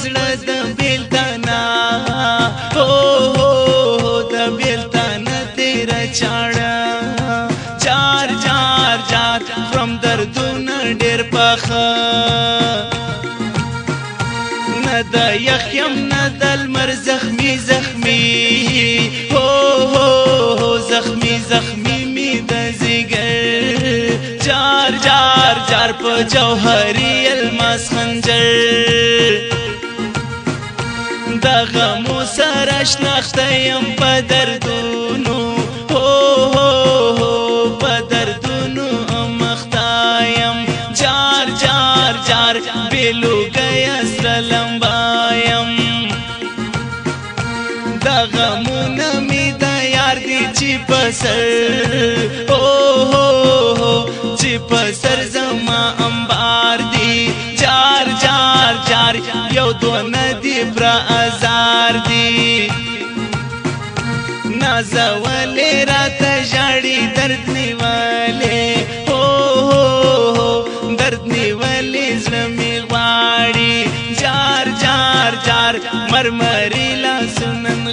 پزړه د بیلتانا او د بیلتانا تیرا چاړه جار جار جار فرم دردونه ډېر پخه نه د یخ یم نه د لمر زخمی زخمی زخمی زخمی می د زیګر جار جار جار په جوهري الماس خنجر د غمو سره شناخته یم په دردونو په دردونو مخته یم جار جار جار بیلوګی اسره لمبا یم د غمونه می د یار دی چې په سر چې په سر زما انبار دی جار جار جار یو دو ندی پر ازار دی نازولی رات جاڑی درد نیوالی درد نیوالی زلمی غواړي جار جار جار مرمری لا سنن